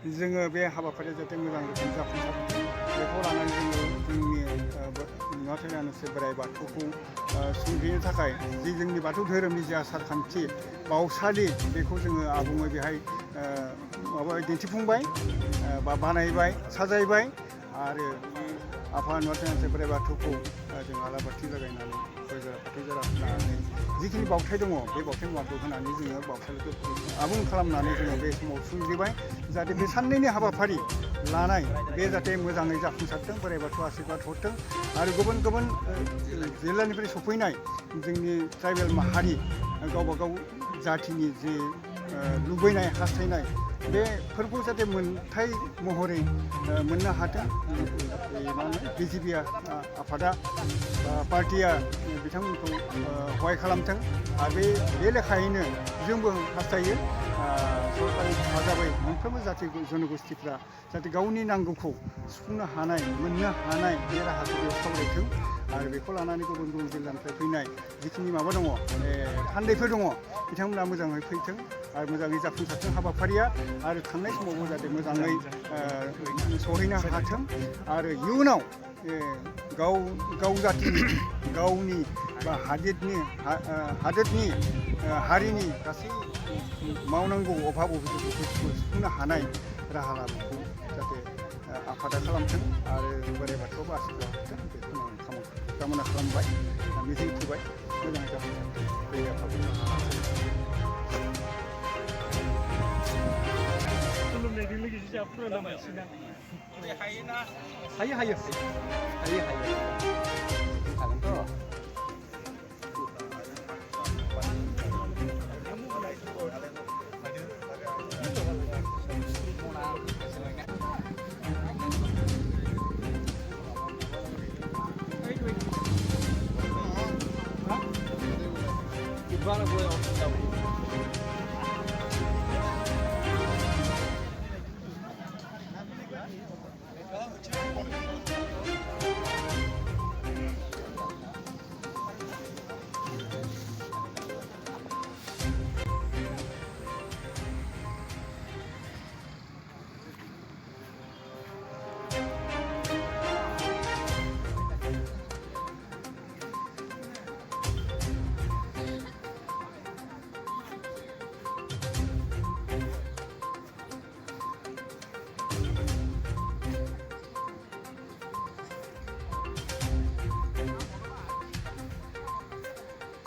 जोङो बे हाबाफारिया जाहाथे मोजां रोखोम जाफुंसार बेखौ लानानै जोङो जोंनि नुवाथाय आनानसे बोराइ बाथौखौ सिबिनो थाखाय जि जोंनि बाथौ धोरोमनि जे आसार खान्थि बावसालि बेखौ जोङो आबुङै बेहाय माबा दिन्थिफुंबाय बा बानायबाय साजायबाय आरो आफा नुवाथाय आनानसे बोराइ बाथौखौ जों आलारि बाथि लागायनानै गय जरा फाथै जरा होनानै जिखिनि बावथाय दङ बे बावथाय मुवाखौ होनानै जोङो बावसालिखौ आबुं खालामनानै जोङो बे समाव सुंजिबाय जाहाथे बे साननैनि हाबाफारि लानाय बे जाहाथे मोजाङै जाफुंसारथों बोराइ बाथौ आशीर्बाद हरथों आरो गुबुन गुबुन जिल्लानिफ्राय सफैनाय जोंनि ट्राइबेल माहारि गावबा गाव जाथिनि जे लुबैनाय हास्थायनाय बेफोरखौ जाहाथे मोनथाय महरै मोननो हाथों मा होनो बिजेपि आफादा पार्टिया बिथांमोनखौ हहाय खालामथों आरो बे लेखायैनो जोंबो हास्थायो सरकारनि हेफाजाबै मोनफ्रोमबो जाथि जनगोष्ठीफ्रा जाहाथे गावनि नांगौखौ सुफुंनो हानाय मोननो हानाय बे राहाखौ बेयाव सावरायथों आरो बेखौ लानानै गुबुन गुबुन जिल्लानिफ्राय फैनाय जिखिनि माबा दङ थान्दैफोर दङ बिथांमोना मोजाङै फैथों आरो मोजाङै जाफुंसारथों हाबाफारिया आरो थांनाय समावबो जाहाथे मोजाङै सहैनो हाथों आरो इयुनाव गाव जातिनि गावनि बा हादोरनि हारिनि गासै मावनांगौ अभाब अभिजोगफोरखौ सुफुंनो हानाय राहा लामाखौ जाहाथे आफादा खालामथों आरो बोराइ बाथौआबो आशीर्बाद होथों बेखौ आं कामना खालामबाय मिजिं थिबाय मोजाङै जाफुंसारथों बे आफादनि खुलुमनायजों लोगोसे जोंहा फुराना मानसिना हायो